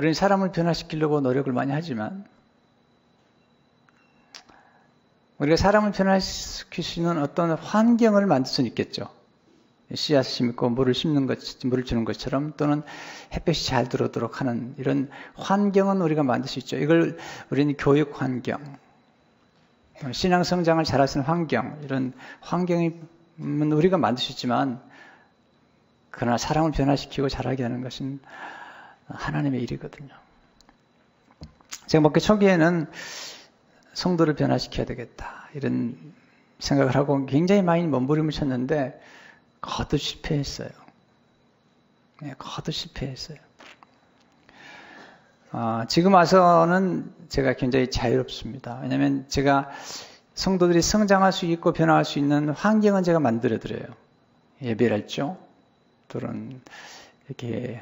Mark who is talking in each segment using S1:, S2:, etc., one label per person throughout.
S1: 우리는 사람을 변화시키려고 노력을 많이 하지만 우리가 사람을 변화시킬 수 있는 어떤 환경을 만들 수는 있겠죠. 씨앗을 심고 물을 주는 것처럼 또는 햇볕이 잘 들어오도록 하는 이런 환경은 우리가 만들 수 있죠. 이걸 우리는 교육 환경, 신앙 성장을 잘할 수 있는 환경, 이런 환경은 우리가 만들 수 있지만 그러나 사람을 변화시키고 자라게 하는 것은 하나님의 일이거든요. 제가 목회 초기에는 성도를 변화시켜야 되겠다 이런 생각을 하고 굉장히 많이 몸부림을 쳤는데 거듭 실패했어요. 거듭 실패했어요. 지금 와서는 제가 굉장히 자유롭습니다. 왜냐하면 제가 성도들이 성장할 수 있고 변화할 수 있는 환경은 제가 만들어드려요. 예배를 할죠. 또는 이렇게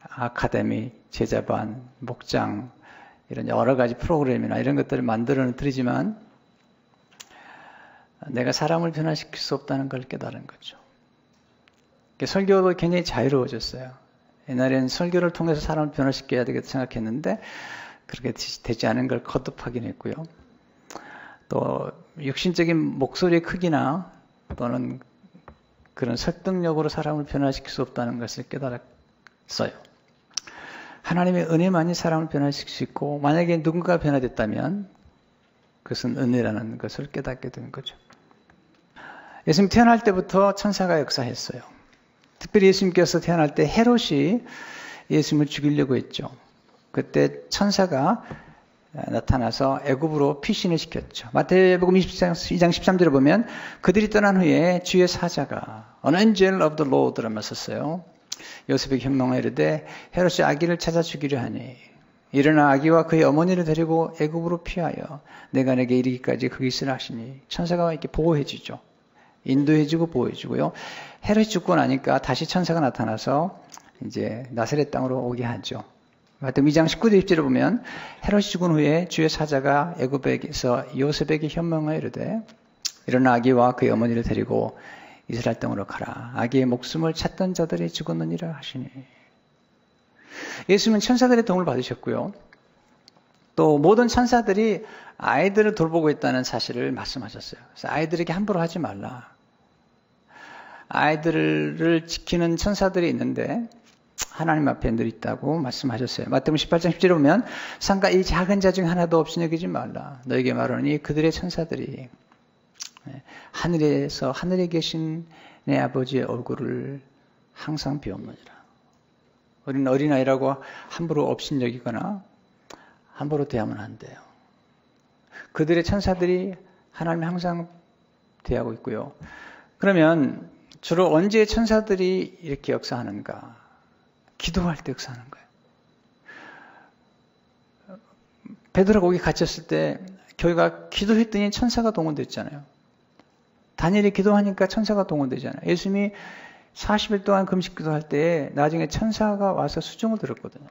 S1: 아카데미, 제자반, 목장 이런 여러 가지 프로그램이나 이런 것들을 만들어 드리지만 내가 사람을 변화시킬 수 없다는 걸 깨달은 거죠. 설교도 굉장히 자유로워졌어요. 옛날에는 설교를 통해서 사람을 변화시켜야 되겠다 생각했는데 그렇게 되지 않은 걸 거듭 확인했고요. 또 육신적인 목소리의 크기나 또는 그런 설득력으로 사람을 변화시킬 수 없다는 것을 깨달았어요. 하나님의 은혜만이 사람을 변화시킬 수 있고 만약에 누군가 변화됐다면 그것은 은혜라는 것을 깨닫게 된 거죠. 예수님 태어날 때부터 천사가 역사했어요. 특별히 예수님께서 태어날 때 헤롯이 예수님을 죽이려고 했죠. 그때 천사가 나타나서 애굽으로 피신을 시켰죠. 마태복음 2장 13절에 보면 그들이 떠난 후에 주의 사자가 An angel of the Lord라고 썼어요. 요셉에게 현명하여 이르되 헤롯이 아기를 찾아 죽이려 하니 일어나 아기와 그의 어머니를 데리고 애굽으로 피하여 내가 내게 이르기까지 거기 있으라 하시니 천사가 이렇게 보호해주죠. 인도해주고 보호해주고요. 헤롯이 죽고 나니까 다시 천사가 나타나서 이제 나사렛 땅으로 오게 하죠. 마태복음 2장 19절 20절에 보면 헤롯이 죽은 후에 주의 사자가 애굽에서 요셉에게 현명하여 이르되 일어나 아기와 그의 어머니를 데리고 이스라엘 땅으로 가라. 아기의 목숨을 찾던 자들이 죽었느니라 하시니. 예수님은 천사들의 도움을 받으셨고요. 또 모든 천사들이 아이들을 돌보고 있다는 사실을 말씀하셨어요. 그래서 아이들에게 함부로 하지 말라. 아이들을 지키는 천사들이 있는데 하나님 앞에 늘 있다고 말씀하셨어요. 마태복음 18장 10절에 보면 상가 이 작은 자 중 하나도 없이 여기지 말라. 너에게 말하노니 그들의 천사들이 하늘에서 하늘에 계신 내 아버지의 얼굴을 항상 비옵느니라. 우리는 어린아이라고 함부로 업신여기거나 함부로 대하면 안 돼요. 그들의 천사들이 하나님이 항상 대하고 있고요. 그러면 주로 언제 천사들이 이렇게 역사하는가? 기도할 때 역사하는 거예요. 베드로가 거기 갇혔을 때 교회가 기도했더니 천사가 동원됐잖아요. 다니엘이 기도하니까 천사가 동원되잖아요. 예수님이 40일 동안 금식 기도할 때 나중에 천사가 와서 수종을 들었거든요.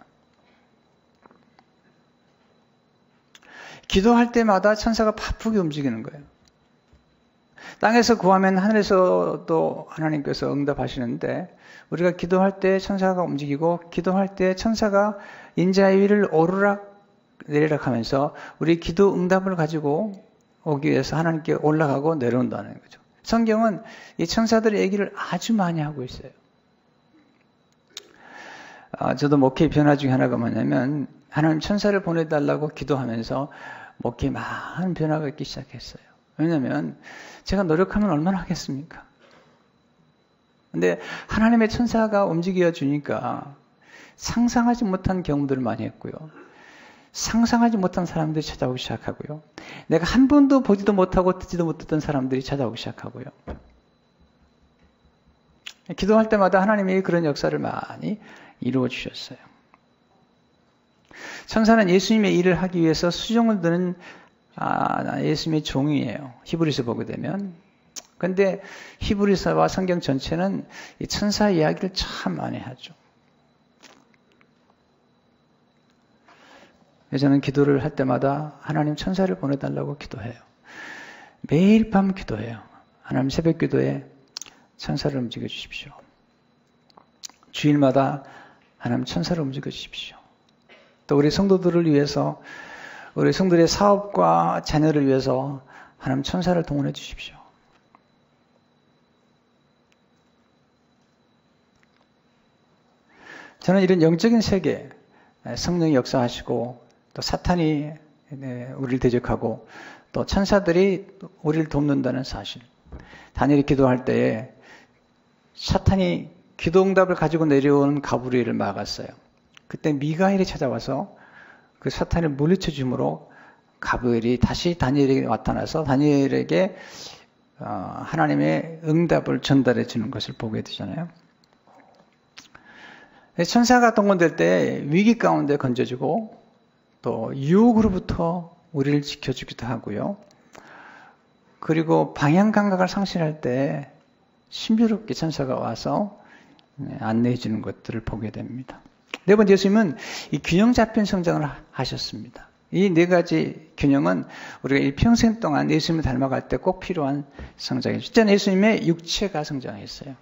S1: 기도할 때마다 천사가 바쁘게 움직이는 거예요. 땅에서 구하면 하늘에서도 하나님께서 응답하시는데 우리가 기도할 때 천사가 움직이고 기도할 때 천사가 인자의 위를 오르락 내리락 하면서 우리 기도 응답을 가지고 오기 위해서 하나님께 올라가고 내려온다는 거죠. 성경은 이 천사들의 얘기를 아주 많이 하고 있어요. 저도 목회 변화 중에 하나가 뭐냐면 하나님 천사를 보내달라고 기도하면서 목회에 많은 변화가 있기 시작했어요. 왜냐하면 제가 노력하면 얼마나 하겠습니까? 근데 하나님의 천사가 움직여 주니까 상상하지 못한 경험들을 많이 했고요. 상상하지 못한 사람들이 찾아오기 시작하고요. 내가 한 번도 보지도 못하고 듣지도 못했던 사람들이 찾아오기 시작하고요. 기도할 때마다 하나님이 그런 역사를 많이 이루어 주셨어요. 천사는 예수님의 일을 하기 위해서 수종을 드는 예수님의 종이에요. 히브리서 보게 되면. 그런데 히브리서와 성경 전체는 이 천사 이야기를 참 많이 하죠. 저는 기도를 할 때마다 하나님 천사를 보내달라고 기도해요. 매일 밤 기도해요. 하나님 새벽 기도에 천사를 움직여 주십시오. 주일마다 하나님 천사를 움직여 주십시오. 또 우리 성도들을 위해서, 우리 성도들의 사업과 자녀를 위해서 하나님 천사를 동원해 주십시오. 저는 이런 영적인 세계, 성령이 역사하시고 또 사탄이 우리를 대적하고 또 천사들이 우리를 돕는다는 사실. 다니엘이 기도할 때에 사탄이 기도응답을 가지고 내려오는 가브리엘을 막았어요. 그때 미가엘이 찾아와서 그 사탄을 물리쳐 주므로 가브리엘이 다시 다니엘에게 나타나서 다니엘에게 하나님의 응답을 전달해 주는 것을 보게 되잖아요. 천사가 동원될 때 위기 가운데 건져주고 또 유혹으로부터 우리를 지켜주기도 하고요. 그리고 방향 감각을 상실할 때 신비롭게 천사가 와서 안내해 주는 것들을 보게 됩니다. 네 번째, 예수님은 이 균형 잡힌 성장을 하셨습니다. 이 네 가지 균형은 우리가 일평생 동안 예수님을 닮아갈 때 꼭 필요한 성장이죠. 실제로 예수님의 육체가 성장했어요.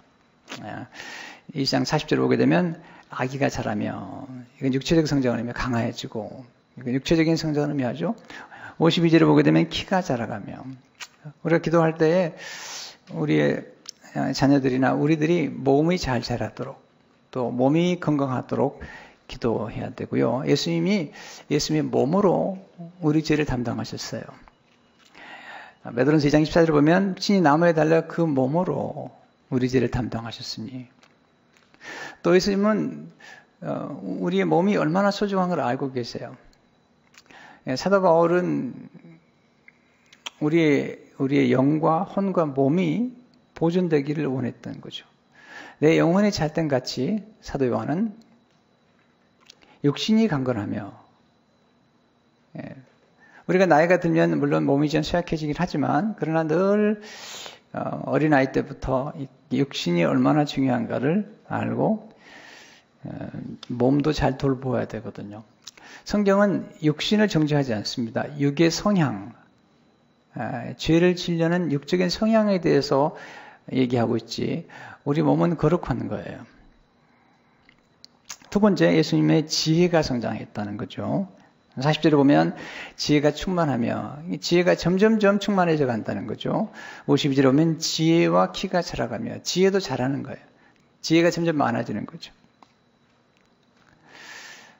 S1: 2장 40절을 보게 되면 아기가 자라며, 이건 육체적 성장을 의미하며 강화해지고, 이건 육체적인 성장을 의미하죠. 52절을 보게 되면 키가 자라가며, 우리가 기도할 때에 우리의 자녀들이나 우리들이 몸이 잘 자라도록 또 몸이 건강하도록 기도해야 되고요. 예수님의 몸으로 우리 죄를 담당하셨어요. 베드로전서 2장 14절을 보면 친히 나무에 달려 그 몸으로 우리 죄를 담당하셨으니, 또 예수님은 우리의 몸이 얼마나 소중한 걸 알고 계세요. 사도 바울은 우리의 영과 혼과 몸이 보존되기를 원했던 거죠. 내 영혼이 잘된 같이 사도 요한은 육신이 강건하며, 우리가 나이가 들면 물론 몸이 좀 쇠약해지긴 하지만 그러나 늘 어린아이 때부터 육신이 얼마나 중요한가를 알고 몸도 잘 돌보아야 되거든요. 성경은 육신을 정죄하지 않습니다. 육의 성향, 죄를 지려는 육적인 성향에 대해서 얘기하고 있지, 우리 몸은 거룩한 거예요. 두 번째, 예수님의 지혜가 성장했다는 거죠. 40절에 보면 지혜가 충만하며, 지혜가 점점점 충만해져 간다는 거죠. 52절에 보면 지혜와 키가 자라가며, 지혜도 자라는 거예요. 지혜가 점점 많아지는 거죠.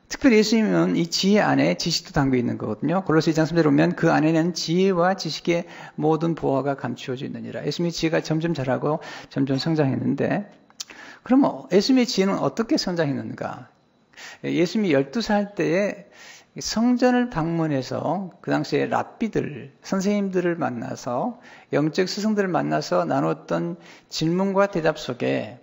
S1: 특별히 예수님은 이 지혜 안에 지식도 담겨 있는 거거든요. 골로새 2장 3절에 보면 그 안에는 지혜와 지식의 모든 보화가 감추어져 있느니라. 예수님의 지혜가 점점 자라고 점점 성장했는데, 그럼 예수님의 지혜는 어떻게 성장했는가? 예수님이 12살 때에 성전을 방문해서 그 당시에 랍비들, 선생님들을 만나서, 영적 스승들을 만나서 나눴던 질문과 대답 속에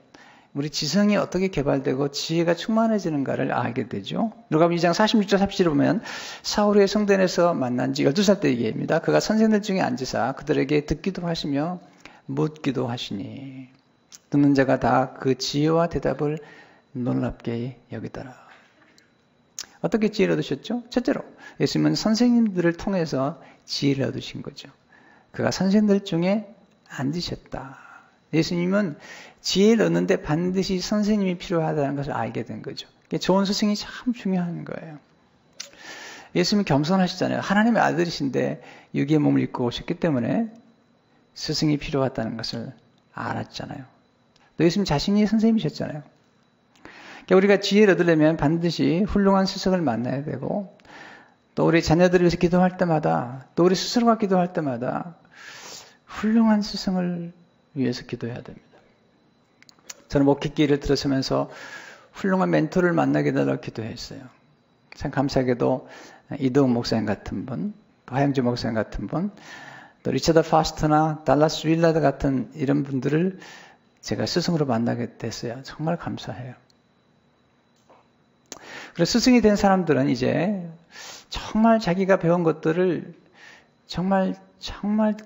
S1: 우리 지성이 어떻게 개발되고 지혜가 충만해지는가를 알게 되죠. 누가복음 2장 46절 47절을 보면 사울의 성전에서 만난 지 12살 때 얘기입니다. 그가 선생들 중에 앉으사 그들에게 듣기도 하시며 묻기도 하시니 듣는 자가 다 그 지혜와 대답을 놀랍게 여기더라. 어떻게 지혜를 얻으셨죠? 첫째로 예수님은 선생님들을 통해서 지혜를 얻으신 거죠. 그가 선생들 중에 앉으셨다. 예수님은 지혜를 얻는데 반드시 선생님이 필요하다는 것을 알게 된 거죠. 좋은 스승이 참 중요한 거예요. 예수님이 겸손하시잖아요. 하나님의 아들이신데 육의 몸을 입고 오셨기 때문에 스승이 필요하다는 것을 알았잖아요. 또 예수님 자신이 선생님이셨잖아요. 그러니까 우리가 지혜를 얻으려면 반드시 훌륭한 스승을 만나야 되고, 또 우리 자녀들을 위해서 기도할 때마다, 또 우리 스스로가 기도할 때마다 훌륭한 스승을 위해서 기도해야 됩니다. 저는 목회기를 들으면서 훌륭한 멘토를 만나게 달라고 기도했어요. 참 감사하게도 이동훈 목사님 같은 분, 화영주 목사님 같은 분, 또 리처드 파스터나 달라스 윌라드 같은 이런 분들을 제가 스승으로 만나게 됐어요. 정말 감사해요. 그래서 스승이 된 사람들은 이제 정말 자기가 배운 것들을 정말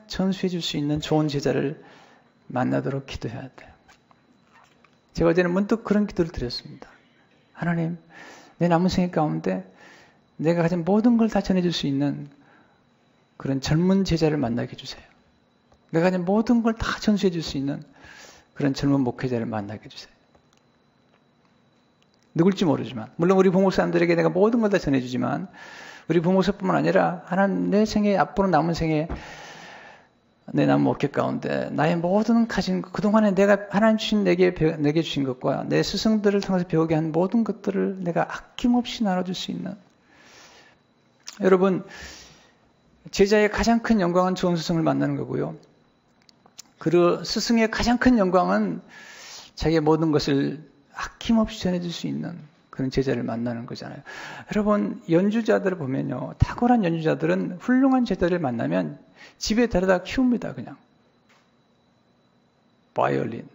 S1: 전수해 줄 수 있는 좋은 제자를 만나도록 기도해야 돼요. 제가 어제는 문득 그런 기도를 드렸습니다. 하나님, 내 남은 생애 가운데 내가 가진 모든 걸 다 전해줄 수 있는 그런 젊은 제자를 만나게 해주세요. 내가 가진 모든 걸 다 전수해 줄 수 있는 그런 젊은 목회자를 만나게 해주세요. 누굴지 모르지만, 물론 우리 부목사님들에게 내가 모든 걸 다 전해주지만, 우리 부목사뿐만 아니라 하나님 내 생애, 앞으로 남은 생애, 내 남은 목회 가운데 나의 모든 가진 그동안에 내가 하나님 주신 내게 주신 것과 내 스승들을 통해서 배우게 한 모든 것들을 내가 아낌없이 나눠줄 수 있는, 여러분, 제자의 가장 큰 영광은 좋은 스승을 만나는 거고요. 그 스승의 가장 큰 영광은 자기의 모든 것을 아낌없이 전해줄 수 있는 그런 제자를 만나는 거잖아요. 여러분, 연주자들을 보면요, 탁월한 연주자들은 훌륭한 제자를 만나면 집에 데려다 키웁니다. 그냥 바이올린,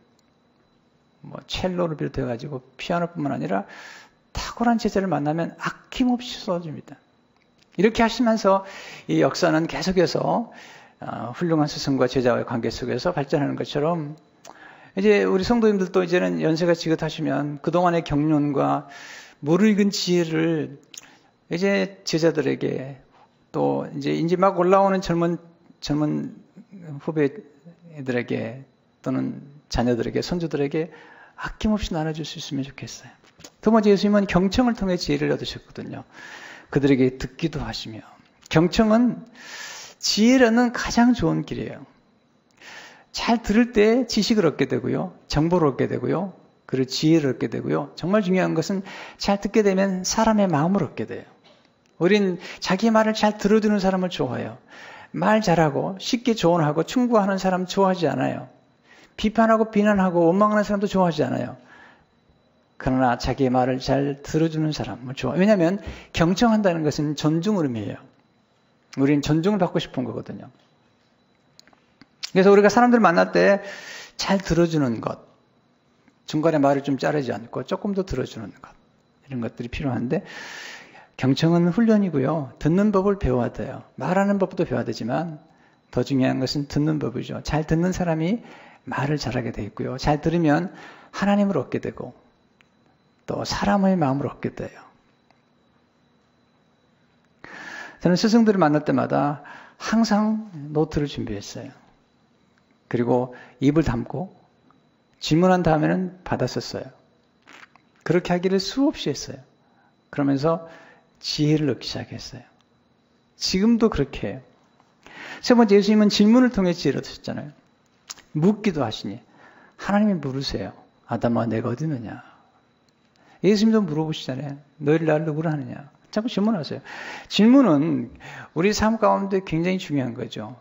S1: 첼로를 비롯해가지고 피아노뿐만 아니라 탁월한 제자를 만나면 아낌없이 쏟아줍니다. 이렇게 하시면서 이 역사는 계속해서 훌륭한 스승과 제자와의 관계 속에서 발전하는 것처럼, 이제 우리 성도님들도 이제는 연세가 지긋하시면 그동안의 경륜과 무르익은 지혜를 이제 제자들에게, 또 이제 막 올라오는 젊은 후배들에게 또는 자녀들에게, 손주들에게 아낌없이 나눠줄 수 있으면 좋겠어요. 두 번째, 예수님은 경청을 통해 지혜를 얻으셨거든요. 그들에게 듣기도 하시며, 경청은 지혜를 얻는 가장 좋은 길이에요. 잘 들을 때 지식을 얻게 되고요, 정보를 얻게 되고요, 그리고 지혜를 얻게 되고요. 정말 중요한 것은 잘 듣게 되면 사람의 마음을 얻게 돼요. 우린 자기 말을 잘 들어주는 사람을 좋아해요. 말 잘하고 쉽게 조언하고 충고하는 사람 좋아하지 않아요. 비판하고 비난하고 원망하는 사람도 좋아하지 않아요. 그러나 자기의 말을 잘 들어주는 사람을 좋아해요. 왜냐하면 경청한다는 것은 존중을 의미해요. 우리는 존중을 받고 싶은 거거든요. 그래서 우리가 사람들 만날 때 잘 들어주는 것, 중간에 말을 좀 자르지 않고 조금 더 들어주는 것, 이런 것들이 필요한데, 경청은 훈련이고요. 듣는 법을 배워야 돼요. 말하는 법도 배워야 되지만 더 중요한 것은 듣는 법이죠. 잘 듣는 사람이 말을 잘하게 돼 있고요. 잘 들으면 하나님을 얻게 되고 또 사람의 마음을 얻게 돼요. 저는 스승들을 만날 때마다 항상 노트를 준비했어요. 그리고 입을 담고 질문한 다음에는 받았었어요. 그렇게 하기를 수없이 했어요. 그러면서 지혜를 얻기 시작했어요. 지금도 그렇게 해요. 세 번째, 예수님은 질문을 통해 지혜를 얻으셨잖아요. 묻기도 하시니 하나님이 물으세요. 아담아, 내가 어디 있느냐? 예수님도 물어보시잖아요. 너희를 나를 누구라 하느냐? 자꾸 질문하세요. 질문은 우리 삶 가운데 굉장히 중요한 거죠.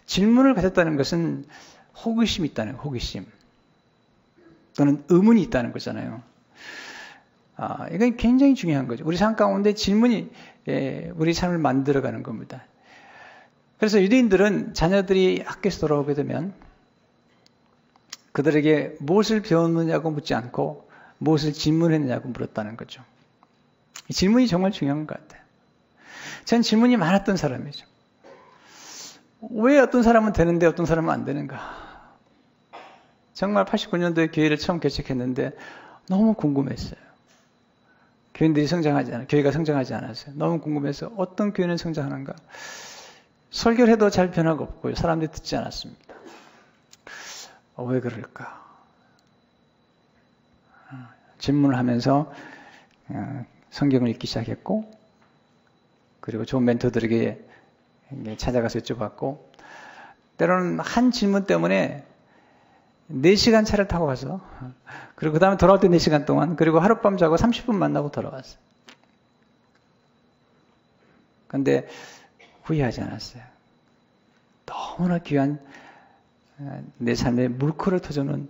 S1: 질문을 가졌다는 것은 호기심이 있다는 거예요. 호기심. 또는 의문이 있다는 거잖아요. 이건 굉장히 중요한 거죠. 우리 삶 가운데 질문이 우리 삶을 만들어가는 겁니다. 그래서 유대인들은 자녀들이 학교에서 돌아오게 되면 그들에게 무엇을 배웠느냐고 묻지 않고 무엇을 질문했느냐고 물었다는 거죠. 이 질문이 정말 중요한 것 같아요. 전 질문이 많았던 사람이죠. 왜 어떤 사람은 되는데 어떤 사람은 안 되는가? 정말 89년도에 교회를 처음 개척했는데 너무 궁금했어요. 교인들이 성장하지 않아요. 교회가 성장하지 않았어요. 너무 궁금해서 어떤 교회는 성장하는가? 설교를 해도 잘 변화가 없고요. 사람들이 듣지 않았습니다. 왜 그럴까? 질문을 하면서 성경을 읽기 시작했고, 그리고 좋은 멘토들에게 찾아가서 여쭤봤고, 때로는 한 질문 때문에 4시간 차를 타고 가서, 그리고 그 다음에 돌아올 때 4시간 동안, 그리고 하룻밤 자고 30분 만나고 돌아왔어요. 그런데 후회하지 않았어요. 너무나 귀한 내 삶의 물꼬를 터주는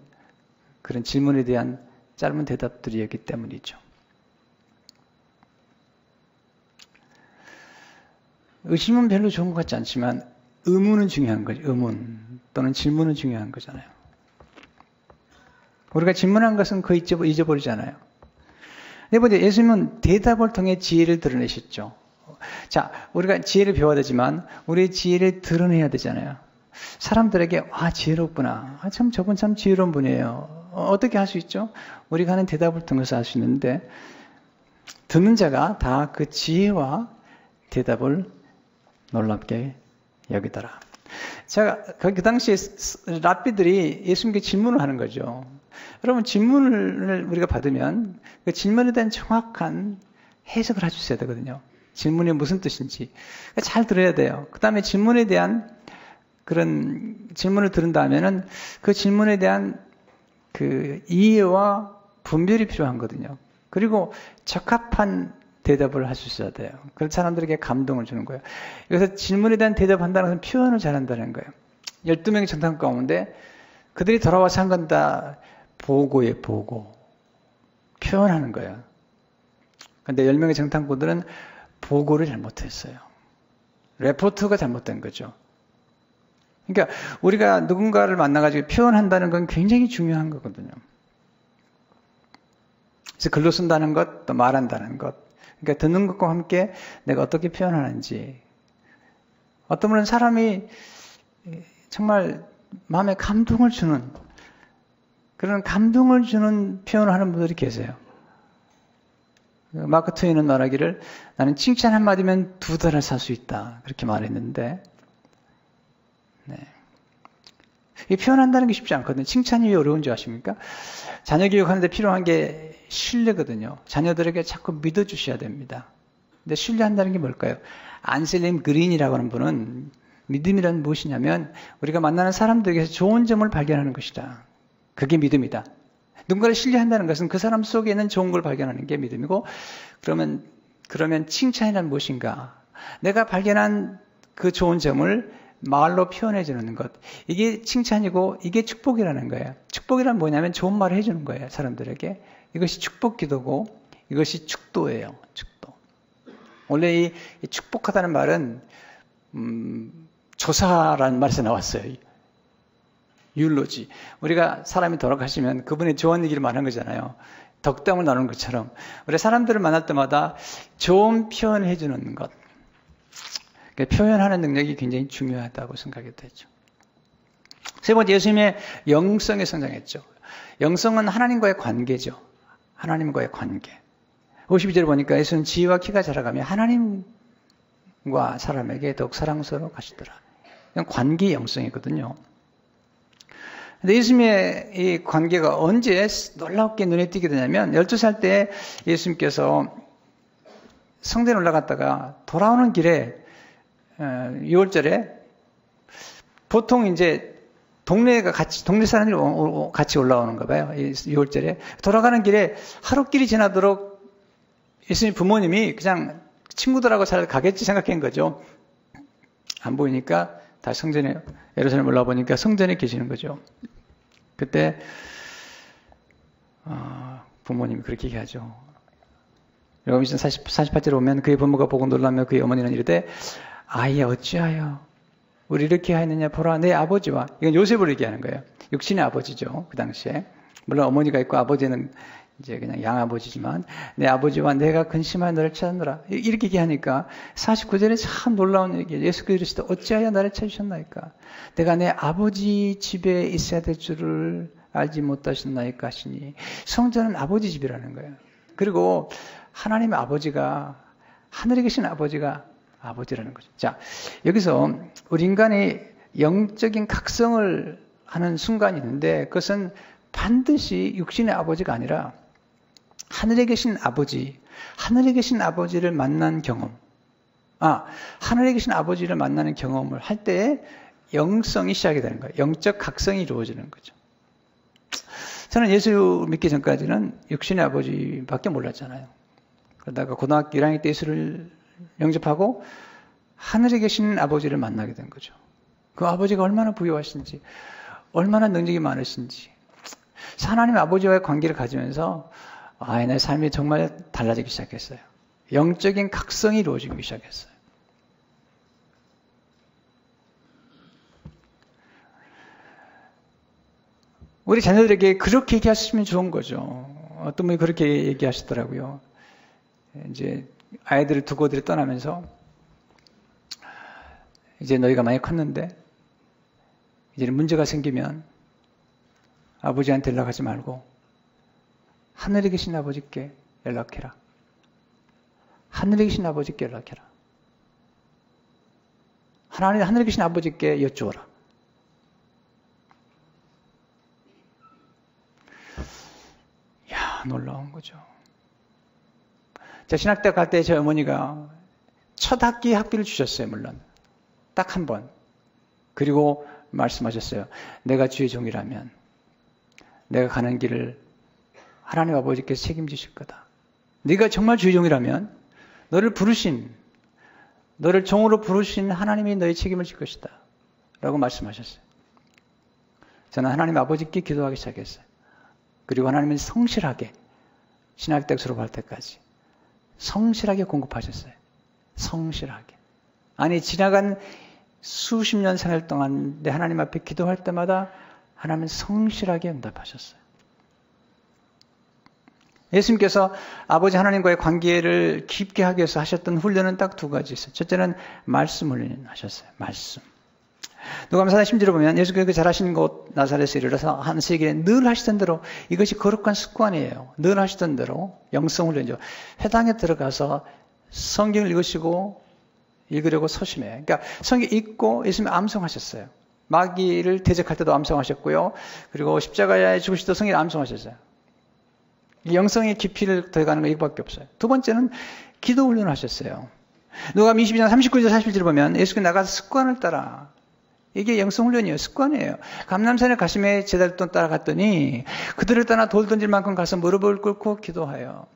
S1: 그런 질문에 대한 짧은 대답들이었기 때문이죠. 의심은 별로 좋은 것 같지 않지만 의문은 중요한 거죠. 의문 또는 질문은 중요한 거잖아요. 우리가 질문한 것은 거의 잊어버리잖아요. 네 번째, 예수님은 대답을 통해 지혜를 드러내셨죠. 자, 우리가 지혜를 배워야 되지만 우리의 지혜를 드러내야 되잖아요. 사람들에게 지혜롭구나. 참 저분 참 지혜로운 분이에요. 어떻게 할 수 있죠? 우리가 하는 대답을 통해서 할 수 있는데, 듣는 자가 다 그 지혜와 대답을 놀랍게 여기더라. 제가 그 당시에 랍비들이 예수님께 질문을 하는 거죠. 여러분, 질문을 우리가 받으면 그 질문에 대한 정확한 해석을 해주셔야 되거든요. 질문이 무슨 뜻인지 잘 들어야 돼요. 그 다음에 질문에 대한 그런 질문을 들은 다음에는 그 질문에 대한 그 이해와 분별이 필요하거든요. 그리고 적합한 대답을 할 수 있어야 돼요. 그런 사람들에게 감동을 주는 거예요. 여기서 질문에 대한 대답한다는 것은 표현을 잘한다는 거예요. 12명의 정탐 가운데 그들이 돌아와서 한 건 다 보고에 보고 표현하는 거예요. 그런데 10명의 정탐꾼들은 보고를 잘못했어요. 레포트가 잘못된 거죠. 그러니까 우리가 누군가를 만나가지고 표현한다는 건 굉장히 중요한 거거든요. 그래서 글로 쓴다는 것, 또 말한다는 것. 그러니까 듣는 것과 함께 내가 어떻게 표현하는지. 어떤 분은 사람이 정말 마음에 감동을 주는 그런 감동을 주는 표현을 하는 분들이 계세요. 마크 트웨인은 말하기를 나는 칭찬 한마디면 2달을 살 수 있다. 그렇게 말했는데 네. 이 표현한다는 게 쉽지 않거든요. 칭찬이 왜 어려운지 아십니까? 자녀 교육하는데 필요한 게 신뢰거든요. 자녀들에게 자꾸 믿어주셔야 됩니다. 근데 신뢰한다는 게 뭘까요? 안셀림 그린이라고 하는 분은 믿음이란 무엇이냐면 우리가 만나는 사람들에게서 좋은 점을 발견하는 것이다. 그게 믿음이다. 누군가를 신뢰한다는 것은 그 사람 속에 있는 좋은 걸 발견하는 게 믿음이고 그러면 칭찬이란 무엇인가? 내가 발견한 그 좋은 점을 말로 표현해 주는 것. 이게 칭찬이고 이게 축복이라는 거예요. 축복이란 뭐냐면 좋은 말을 해주는 거예요. 사람들에게. 이것이 축복 기도고 이것이 축도예요. 축도. 원래 이 축복하다는 말은 조사라는 말에서 나왔어요. 율로지. 우리가 사람이 돌아가시면 그분의 좋은 얘기를 말하는 거잖아요. 덕담을 나누는 것처럼. 우리 사람들을 만날 때마다 좋은 표현을 해주는 것. 표현하는 능력이 굉장히 중요하다고 생각이 되죠. 세 번째, 예수님의 영성에 성장했죠. 영성은 하나님과의 관계죠. 하나님과의 관계. 52절을 보니까 예수는 지혜와 키가 자라가며 하나님과 사람에게 더욱 사랑스러워 가시더라. 이건 관계의 영성이거든요. 근데 예수님의 이 관계가 언제 놀랍게 눈에 띄게 되냐면 12살 때 예수님께서 성전에 올라갔다가 돌아오는 길에 6월절에 보통 이제 동네 사람들이 같이 올라오는가 봐요. 6월절에 돌아가는 길에 하루길이 지나도록 예수님 부모님이 그냥 친구들하고 잘 가겠지 생각한 거죠. 안 보이니까 다시 성전에 예루살렘 올라보니까 성전에 계시는 거죠. 그때 부모님이 그렇게 얘기하죠. 요한복음 48절에 보면 그의 부모가 보고 놀라며 그의 어머니는 이르되 아이야 어찌하여 우리 이렇게 하였느냐 보라 내 아버지와 이건 요셉을 얘기하는 거예요. 육신의 아버지죠. 그 당시에. 물론 어머니가 있고 아버지는 이제 그냥 양아버지지만 내 아버지와 내가 근심하여 너를 찾았노라. 이렇게 얘기하니까 49절에 참 놀라운 얘기예요. 예수 그리스도 어찌하여 나를 찾으셨나이까. 내가 내 아버지 집에 있어야 될 줄을 알지 못하셨나이까 하시니 성전은 아버지 집이라는 거예요. 그리고 하나님의 아버지가 하늘에 계신 아버지가 아버지라는 거죠. 자, 여기서 우리 인간이 영적인 각성을 하는 순간이 있는데 그것은 반드시 육신의 아버지가 아니라 하늘에 계신 아버지, 하늘에 계신 아버지를 만난 경험. 하늘에 계신 아버지를 만나는 경험을 할 때에 영성이 시작이 되는 거예요. 영적 각성이 이루어지는 거죠. 저는 예수 믿기 전까지는 육신의 아버지밖에 몰랐잖아요. 그러다가 고등학교 1학년 때 예수를 영접하고 하늘에 계신 아버지를 만나게 된 거죠. 그 아버지가 얼마나 부유하신지, 얼마나 능력이 많으신지. 하나님의 아버지와의 관계를 가지면서 내 삶이 정말 달라지기 시작했어요. 영적인 각성이 이루어지기 시작했어요. 우리 자녀들에게 그렇게 얘기하시면 좋은 거죠. 어떤 분이 그렇게 얘기하시더라고요. 이제 아이들을 두고 어디를 떠나면서 이제 너희가 많이 컸는데 이제 문제가 생기면 아버지한테 연락하지 말고 하늘에 계신 아버지께 연락해라. 하늘에 계신 아버지께 연락해라. 하늘에 계신 아버지께 여쭈어라. 이야, 놀라운 거죠. 자, 신학대 갈 때 저희 어머니가 첫 학기 학비를 주셨어요, 물론. 딱 한 번. 그리고 말씀하셨어요. 내가 주의 종이라면 내가 가는 길을 하나님 아버지께서 책임지실 거다. 네가 정말 주의 종이라면 너를 종으로 부르신 하나님이 너의 책임을 질 것이다. 라고 말씀하셨어요. 저는 하나님 아버지께 기도하기 시작했어요. 그리고 하나님은 성실하게 신학대 졸업할 때까지 성실하게 공급하셨어요. 성실하게. 아니, 지나간 수십 년 생활 동안 내 하나님 앞에 기도할 때마다 하나님은 성실하게 응답하셨어요. 예수님께서 아버지 하나님과의 관계를 깊게 하기 위해서 하셨던 훈련은 딱 두 가지 있어요. 첫째는 말씀 훈련 하셨어요. 말씀. 누가복음 4장 10절을 보면 예수께서 잘 하신 곳 나사렛에 이르러서 한 세기에 늘 하시던 대로, 이것이 거룩한 습관이에요. 늘 하시던 대로 영성 훈련이죠. 회당에 들어가서 성경을 읽으려고 서심해요. 그러니까 성경 읽고 예수님 암송하셨어요. 마귀를 대적할 때도 암송하셨고요. 그리고 십자가에 죽으실 때 성경을 암송하셨어요. 영성의 깊이를 더해가는 거 이거밖에 없어요. 두 번째는 기도 훈련을 하셨어요. 누가복음 22장 39절 41절을 보면 예수께서 나가서 습관을 따라. 이게 영성 훈련이에요. 습관이에요. 감람산에 가심에 제자들 따라갔더니 그들을 떠나 돌 던질 만큼 가서 무릎을 꿇고 기도해요.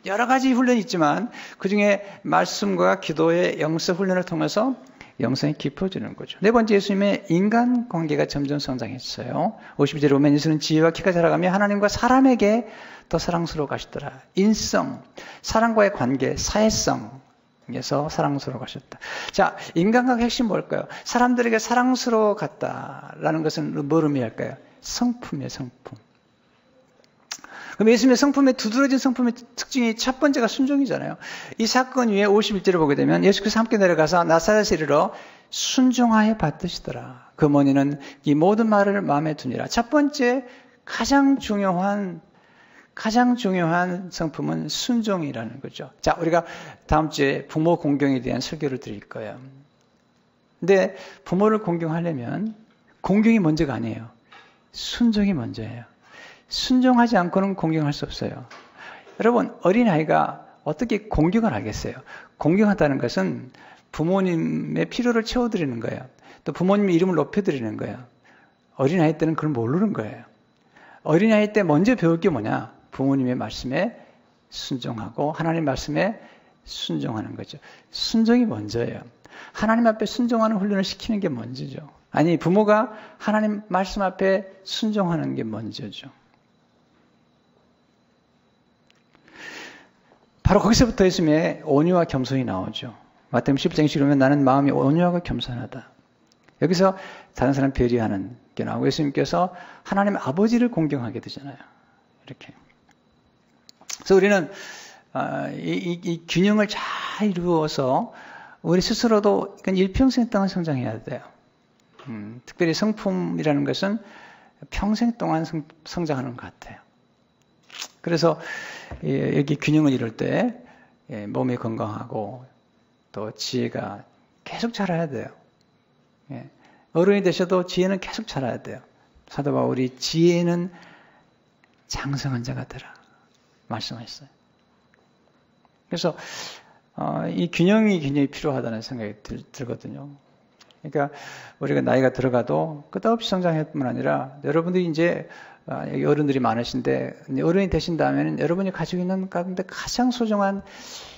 S1: 여러 가지 훈련이 있지만 그중에 말씀과 기도의 영성 훈련을 통해서 영성이 깊어지는 거죠. 네 번째, 예수님의 인간관계가 점점 성장했어요. 52절에 보면 예수는 지혜와 키가 자라가며 하나님과 사람에게 더 사랑스러워 가시더라. 인성, 사람과의 관계, 사회성에서 사랑스러워 가셨다. 자, 인간관계 핵심 뭘까요? 사람들에게 사랑스러워 갔다라는 것은 뭘 의미할까요? 성품이에요, 성품. 그럼 예수님의 성품의 두드러진 성품의 특징이 첫 번째가 순종이잖아요. 이 사건 위에 51절을 보게 되면 예수께서 함께 내려가서 나사렛에 이르러 순종하여 받드시더라. 그 어머니는 이 모든 말을 마음에 두니라. 첫 번째 가장 중요한 성품은 순종이라는 거죠. 자, 우리가 다음 주에 부모 공경에 대한 설교를 드릴 거예요. 근데 부모를 공경하려면 공경이 먼저가 아니에요. 순종이 먼저예요. 순종하지 않고는 공경할 수 없어요. 여러분, 어린아이가 어떻게 공경을 하겠어요? 공경하다는 것은 부모님의 필요를 채워드리는 거예요. 또 부모님의 이름을 높여드리는 거예요. 어린아이 때는 그걸 모르는 거예요. 어린아이 때 먼저 배울 게 뭐냐? 부모님의 말씀에 순종하고 하나님 말씀에 순종하는 거죠. 순종이 먼저예요. 하나님 앞에 순종하는 훈련을 시키는 게 먼저죠. 아니, 부모가 하나님 말씀 앞에 순종하는 게 먼저죠. 바로 거기서부터 예수님의 온유와 겸손이 나오죠. 마태복음 10장 20절에 보면 나는 마음이 온유하고 겸손하다. 여기서 다른 사람 배려하는 게 나오고 예수님께서 하나님 아버지를 공경하게 되잖아요. 이렇게. 그래서 우리는 이 균형을 잘 이루어서 우리 스스로도 일평생 동안 성장해야 돼요. 특별히 성품이라는 것은 평생 동안 성장하는 것 같아요. 그래서 여기 균형을 이룰 때 몸이 건강하고 또 지혜가 계속 자라야 돼요. 어른이 되셔도 지혜는 계속 자라야 돼요. 사도 바울이 지혜는 장성한 자가 되라 말씀하셨어요. 그래서 이 균형이 굉장히 필요하다는 생각이 들거든요. 그러니까 우리가 나이가 들어가도 끝없이 성장할 뿐만 아니라 여러분들이 이제 여기 어른들이 많으신데 어른이 되신 다음에는 여러분이 가지고 있는 가운데 가장 소중한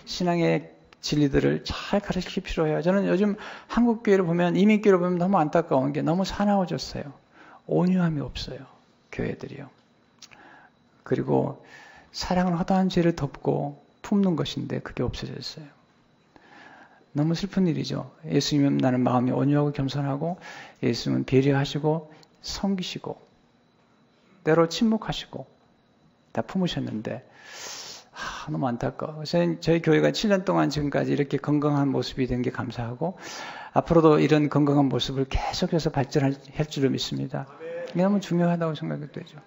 S1: 신앙의 진리들을 잘 가르치기 필요해요. 저는 요즘 한국 교회를 보면 이민교회를 보면 너무 안타까운 게 너무 사나워졌어요. 온유함이 없어요. 교회들이요. 그리고 사랑은 허다한 죄를 덮고 품는 것인데 그게 없어졌어요. 너무 슬픈 일이죠. 예수님은 나는 마음이 온유하고 겸손하고 예수님은 배려하시고 섬기시고 때로 침묵하시고 다 품으셨는데 너무 안타까워. 저희 교회가 7년 동안 지금까지 이렇게 건강한 모습이 된 게 감사하고 앞으로도 이런 건강한 모습을 계속해서 발전할 줄로 믿습니다. 이게 너무 중요하다고 생각이 되죠.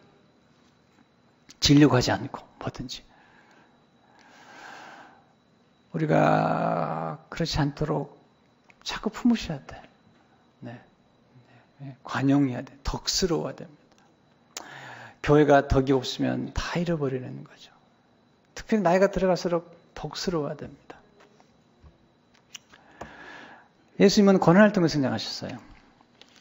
S1: 질려고 하지 않고 뭐든지. 우리가 그렇지 않도록 자꾸 품으셔야 돼. 관용해야 돼. 덕스러워야 됩니다. 교회가 덕이 없으면 다 잃어버리는 거죠. 특별히 나이가 들어갈수록 덕스러워야 됩니다. 예수님은 고난을 통해 성장하셨어요.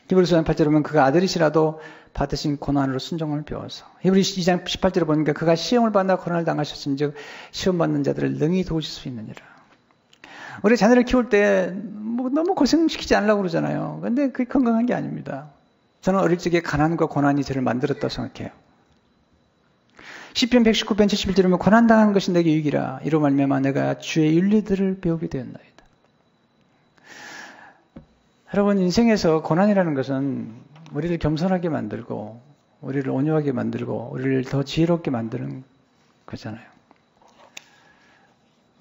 S1: 히브리서 8절에 보면 그가 아들이시라도 받으신 고난으로 순종을 배워서 히브리서 2장 18절에 보니까 그가 시험을 받나 고난을 당하셨은 즉 시험 받는 자들을 능히 도우실 수 있느니라. 우리 자녀를 키울 때 뭐 너무 고생시키지 않으려고 그러잖아요. 근데 그게 건강한 게 아닙니다. 저는 어릴 적에 가난과 고난이 저를 만들었다고 생각해요. 시편 119편 71절에 보면 고난당한 것이 내게 유익이라 이로 말미암아 내가 주의 윤리들을 배우게 되었나이다. 여러분 인생에서 고난이라는 것은 우리를 겸손하게 만들고 우리를 온유하게 만들고 우리를 더 지혜롭게 만드는 거잖아요.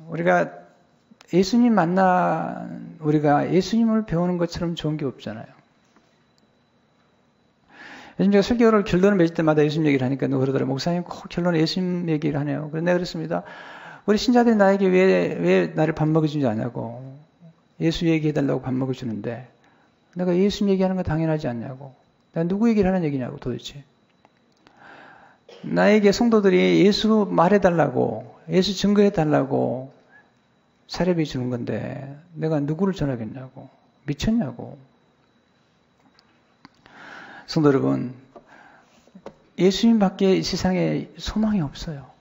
S1: 우리가 예수님 우리가 예수님을 배우는 것처럼 좋은 게 없잖아요. 요즘 제가 설교를 결론을 맺을 때마다 예수님 얘기를 하니까 누가 그러더라고요. 목사님 꼭 결론에 예수님 얘기를 하네요. 그런데 내가 그랬습니다. 우리 신자들이 나에게 왜 나를 밥 먹여주지 않냐고. 예수 얘기해달라고 밥 먹여주는데 내가 예수님 얘기하는 거 당연하지 않냐고. 내가 누구 얘기를 하는 얘기냐고 도대체. 나에게 성도들이 예수 말해달라고 예수 증거해달라고 사례비 주는 건데 내가 누구를 전하겠냐고. 미쳤냐고. 성도 여러분, 예수님밖에 이 세상에 소망이 없어요.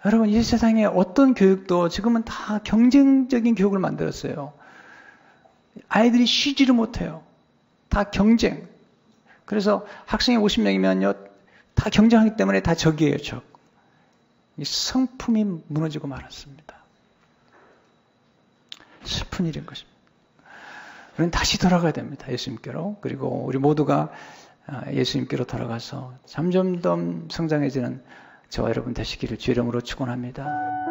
S1: 여러분, 이 세상에 어떤 교육도 지금은 다 경쟁적인 교육을 만들었어요. 아이들이 쉬지를 못해요. 다 경쟁. 그래서 학생이 50명이면요, 다 경쟁하기 때문에 다 적이에요, 적. 이 성품이 무너지고 말았습니다. 슬픈 일인 것입니다. 우리는 다시 돌아가야 됩니다. 예수님께로. 그리고 우리 모두가 예수님께로 돌아가서 점점 더 성장해지는 저와 여러분 되시기를 주의 이름으로 축원합니다.